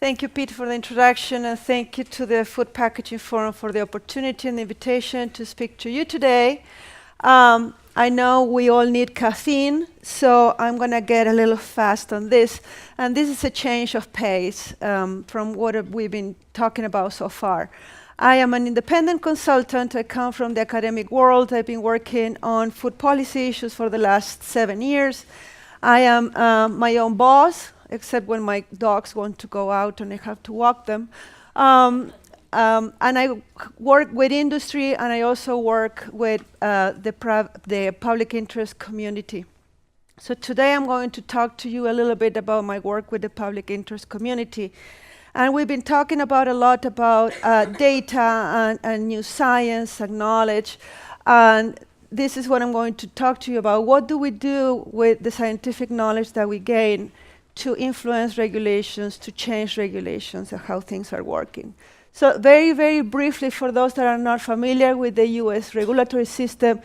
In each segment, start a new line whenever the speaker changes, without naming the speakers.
Thank you, Pete, for the introduction, and thank you to the Food Packaging Forum for the opportunity and the invitation to speak to you today. I know we all need caffeine, so I'm going to get a little fast on this. And this is a change of pace from what we've been talking about so far. I am an independent consultant. I come from the academic world. I've been working on food policy issues for the last 7 years. I am my own boss, except when my dogs want to go out and I have to walk them. And I work with industry, and I also work with the public interest community. So today I'm going to talk to you a little bit about my work with the public interest community. And we've been talking about a lot about data and new science and knowledge. And this is what I'm going to talk to you about. What do we do with the scientific knowledge that we gain to influence regulations, to change regulations, and how things are working? So very, very briefly, for those that are not familiar with the US regulatory system,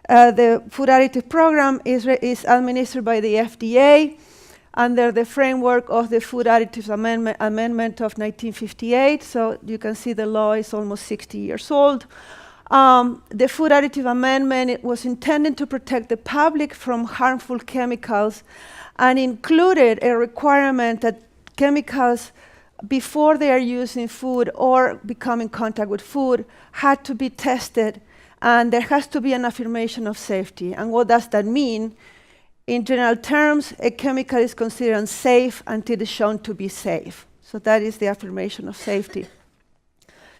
the Food Additive Program is administered by the FDA under the framework of the Food Additives Amendment of 1958. So you can see the law is almost 60 years old. The Food Additive Amendment, it was intended to protect the public from harmful chemicals, and included a requirement that chemicals, before they are used in food or become in contact with food, had to be tested, and there has to be an affirmation of safety. And what does that mean? In general terms, a chemical is considered unsafe until it's shown to be safe. So that is the affirmation of safety.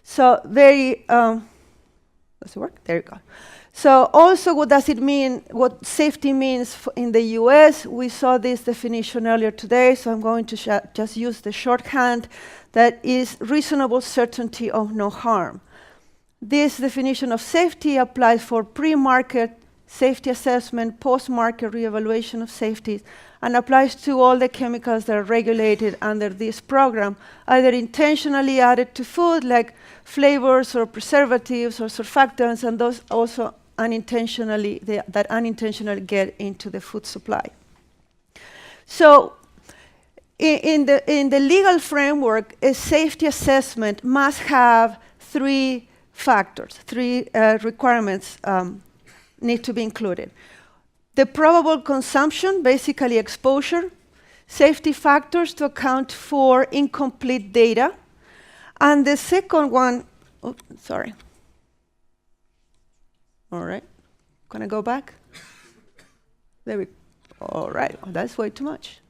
So very, does it work? There you go. So also, what does it mean, what safety means in the US? We saw this definition earlier today, so I'm going to just use the shorthand that is reasonable certainty of no harm. This definition of safety applies for pre-market safety assessment, post-market reevaluation of safety, and applies to all the chemicals that are regulated under this program, either intentionally added to food, like flavors or preservatives or surfactants, and those also unintentionally get into the food supply. So in the legal framework, a safety assessment must have three factors, three requirements need to be included. The probable consumption, basically exposure, safety factors to account for incomplete data, and the second one, oops, sorry. All right, can I go back? There we go. All right, oh, that's way too much.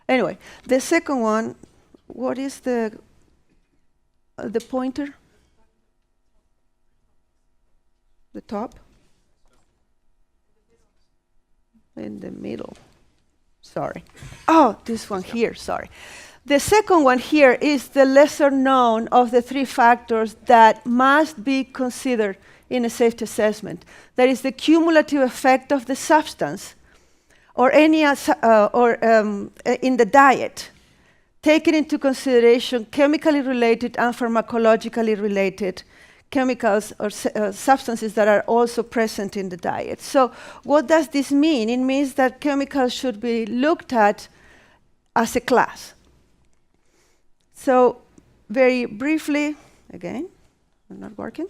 Anyway, the second one, what is the pointer? The top? In the middle. Sorry. Oh, this one here, sorry. The second one here is the lesser known of the three factors that must be considered in a safety assessment. That is the cumulative effect of the substance or any in the diet, taking into consideration chemically related and pharmacologically related chemicals or substances that are also present in the diet. So what does this mean? It means that chemicals should be looked at as a class. So very briefly, again, I'm not working.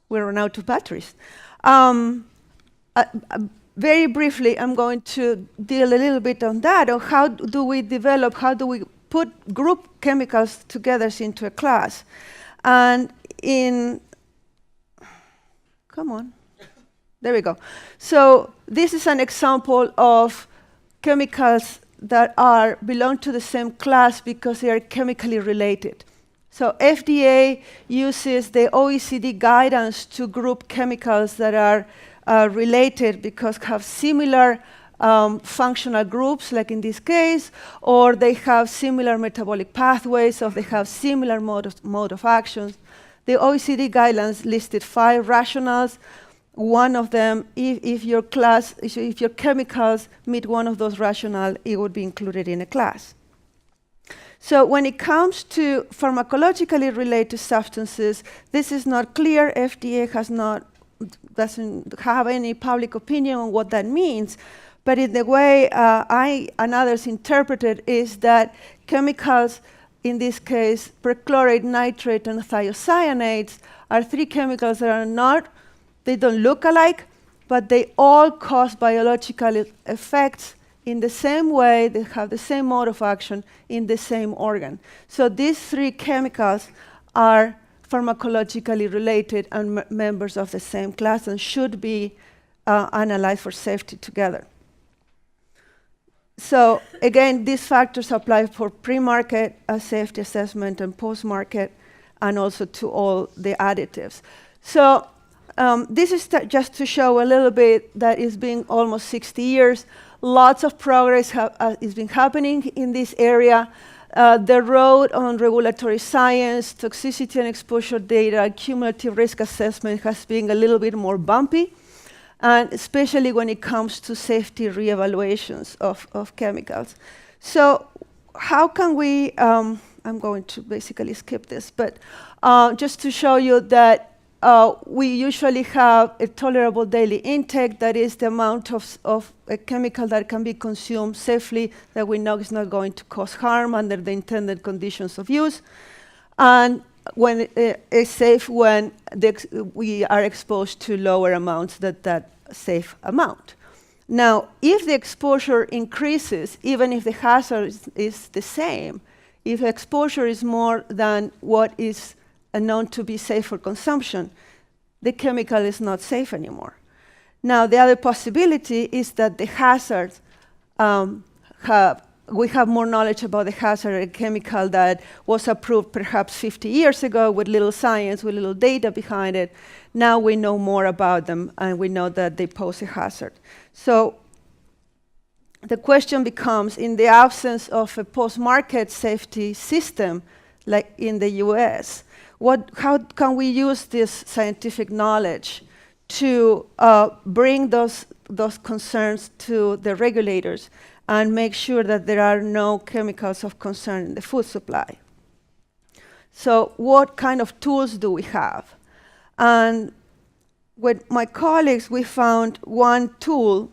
We're run out of batteries. Very briefly, I'm going to deal a little bit on that, on how do we develop, how do we group chemicals together into a class. And come on, there we go. So this is an example of chemicals that belong to the same class because they are chemically related. So FDA uses the OECD guidance to group chemicals that are related because have similar functional groups, like in this case, or they have similar metabolic pathways, or they have similar mode of actions. The OECD guidelines listed 5 rationales. One of them, if your chemicals meet one of those rationale, it would be included in a class. So when it comes to pharmacologically related substances, this is not clear. FDA doesn't have any public opinion on what that means. But in the way I and others interpret it is that chemicals, in this case, perchlorate, nitrate, and thiocyanates, are three chemicals that are not, they don't look alike, but they all cause biological effects in the same way, they have the same mode of action in the same organ. So these three chemicals are pharmacologically related and members of the same class and should be analyzed for safety together. So again, these factors apply for pre-market safety assessment and post-market, and also to all the additives. So this is just to show a little bit that it's been almost 60 years. Lots of progress has been happening in this area. The road on regulatory science, toxicity and exposure data, cumulative risk assessment has been a little bit more bumpy, and especially when it comes to safety reevaluations of chemicals. So how can we, I'm going to basically skip this, but just to show you that we usually have a tolerable daily intake, that is the amount of a chemical that can be consumed safely that we know is not going to cause harm under the intended conditions of use. And when it's safe when we are exposed to lower amounts than that safe amount. Now, if the exposure increases, even if the hazard is the same, if exposure is more than what is known to be safe for consumption, the chemical is not safe anymore. Now, the other possibility is that the hazard, we have more knowledge about the hazard, a chemical that was approved perhaps 50 years ago with little science, with little data behind it. Now we know more about them, and we know that they pose a hazard. So the question becomes, in the absence of a post-market safety system, like in the US, how can we use this scientific knowledge to bring those concerns to the regulators and make sure that there are no chemicals of concern in the food supply? So what kind of tools do we have? And with my colleagues, we found one tool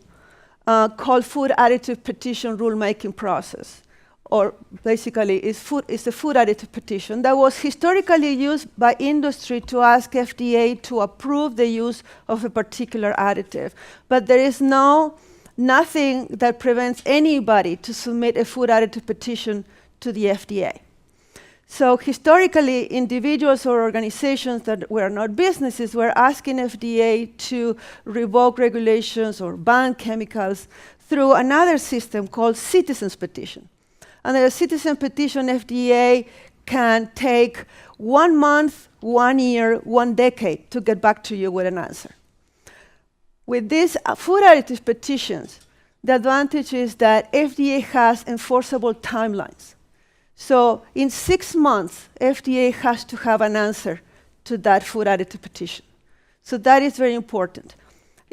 called food additive petition rulemaking process, or basically it's a food additive petition that was historically used by industry to ask FDA to approve the use of a particular additive. But there is nothing that prevents anybody to submit a food additive petition to the FDA. So historically, individuals or organizations that were not businesses were asking FDA to revoke regulations or ban chemicals through another system called citizens petition. Under a citizen petition, FDA can take 1 month, 1 year, 1 decade to get back to you with an answer. With these food additive petitions, the advantage is that FDA has enforceable timelines. So in 6 months, FDA has to have an answer to that food additive petition. So that is very important.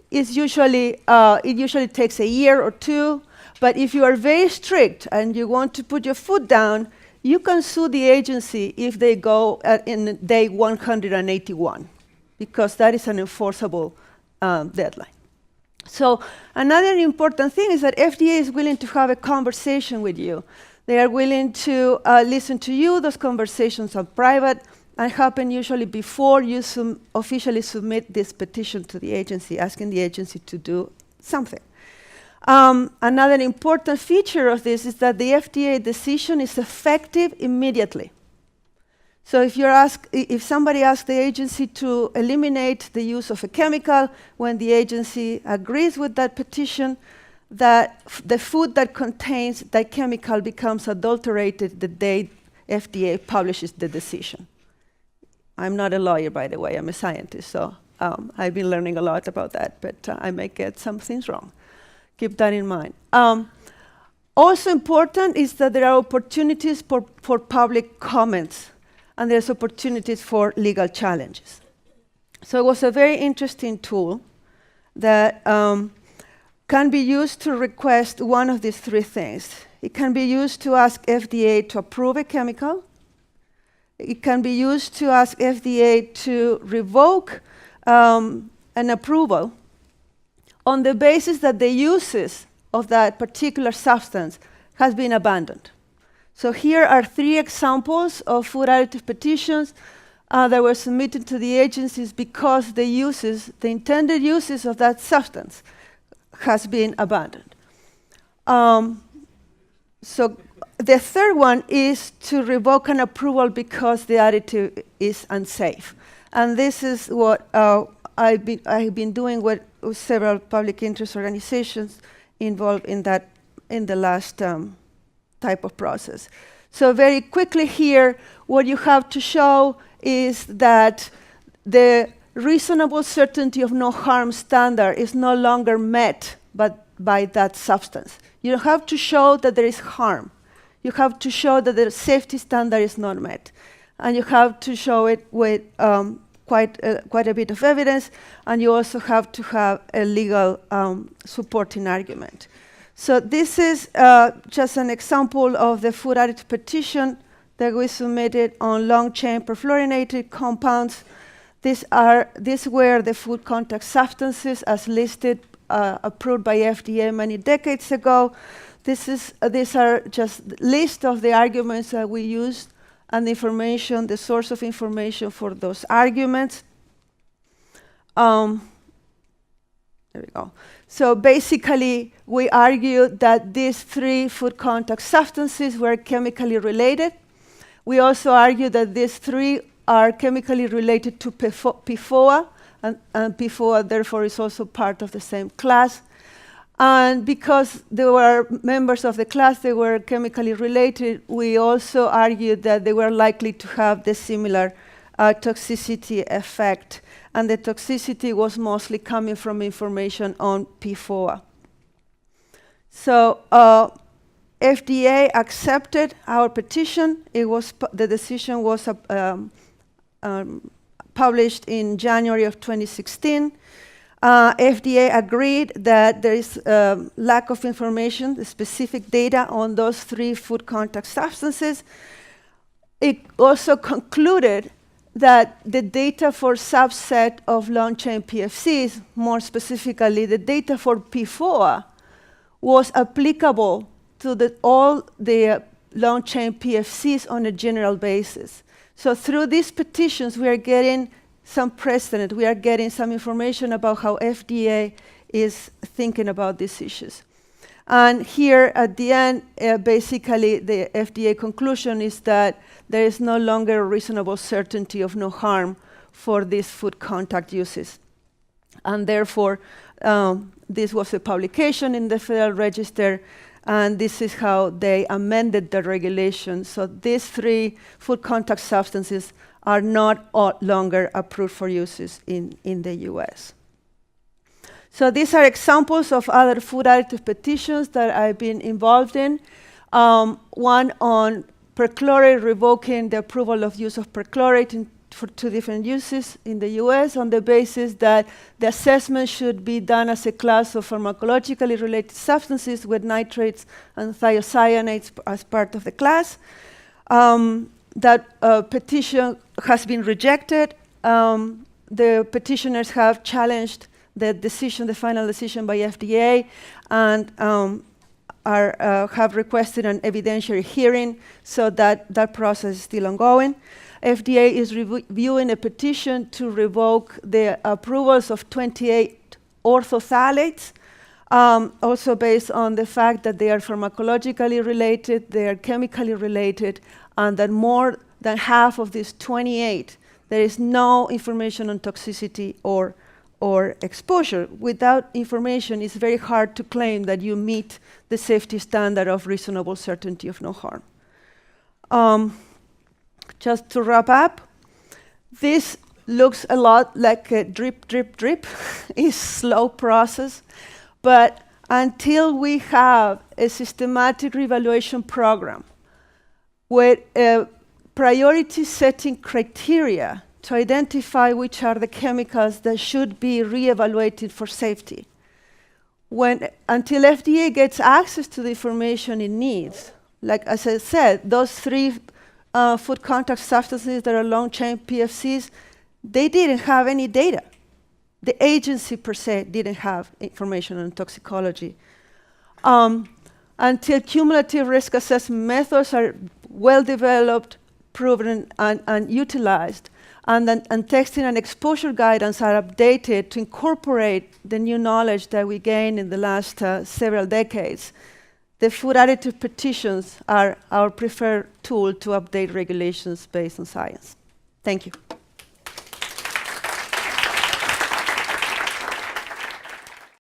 It usually takes a year or two, but if you are very strict and you want to put your foot down, you can sue the agency if they go in day 181, because that is an enforceable deadline. So another important thing is that FDA is willing to have a conversation with you. They are willing to listen to you. Those conversations are private and happen usually before you officially submit this petition to the agency, asking the agency to do something. Another important feature of this is that the FDA decision is effective immediately. So if somebody asks the agency to eliminate the use of a chemical, when the agency agrees with that petition, that the food that contains that chemical becomes adulterated the day FDA publishes the decision. I'm not a lawyer, by the way, I'm a scientist, so I've been learning a lot about that, but I may get some things wrong. Keep that in mind. Also important is that there are opportunities for public comments, and there's opportunities for legal challenges. So it was a very interesting tool that can be used to request one of these three things. It can be used to ask FDA to approve a chemical. It can be used to ask FDA to revoke an approval on the basis that the uses of that particular substance has been abandoned. So here are 3 examples of food additive petitions that were submitted to the agencies because the intended uses of that substance has been abandoned. So the third one is to revoke an approval because the additive is unsafe. And this is what I've been doing with several public interest organizations involved in the last type of process. So very quickly here, what you have to show is that the reasonable certainty of no harm standard is no longer met by that substance. You don't have to show that there is harm. You have to show that the safety standard is not met. And you have to show it with quite a bit of evidence, and you also have to have a legal supporting argument. So this is just an example of the food additive petition that we submitted on long-chain perfluorinated compounds. These were the food contact substances as listed, approved by FDA many decades ago. These are just list of the arguments that we used and the information, the source of information for those arguments. There we go. So basically, we argued that these 3 food contact substances were chemically related. We also argued that these 3 are chemically related to PFOA, and PFOA therefore is also part of the same class. And because they were members of the class, they were chemically related, we also argued that they were likely to have the similar toxicity effect. And the toxicity was mostly coming from information on PFOA. So FDA accepted our petition. The decision was published in January of 2016. FDA agreed that there is lack of information, the specific data on those 3 food contact substances. It also concluded that the data for subset of long-chain PFCs, more specifically the data for PFOA, was applicable to all the long-chain PFCs on a general basis. So through these petitions, we are getting some precedent. We are getting some information about how FDA is thinking about these issues. And here at the end, basically the FDA conclusion is that there is no longer a reasonable certainty of no harm for these food contact uses. And therefore, this was a publication in the Federal Register, and this is how they amended the regulation. So these 3 food contact substances are not longer approved for uses in the US. So these are examples of other food additive petitions that I've been involved in. One on perchlorate, revoking the approval of use of perchlorate for 2 different uses in the US on the basis that the assessment should be done as a class of pharmacologically related substances with nitrates and thiocyanates as part of the class. That petition has been rejected. The petitioners have challenged the decision, the final decision by FDA, and have requested an evidentiary hearing, so that process is still ongoing. FDA is reviewing a petition to revoke the approvals of 28 o-phthalates, also based on the fact that they are pharmacologically related, they are chemically related, and that more than half of these 28, there is no information on toxicity or exposure. Without information, it's very hard to claim that you meet the safety standard of reasonable certainty of no harm. Just to wrap up, this looks a lot like a drip, drip, drip. It's a slow process, but until we have a systematic reevaluation program with priority setting criteria to identify which are the chemicals that should be reevaluated for safety, until FDA gets access to the information it needs, like as I said, those 3 food contact substances that are long-chain PFCs, they didn't have any data. The agency per se didn't have information on toxicology. Until cumulative risk assessment methods are well developed, proven, and utilized, and testing and exposure guidance are updated to incorporate the new knowledge that we gained in the last several decades, the food additive petitions are our preferred tool to update regulations based on science. Thank you.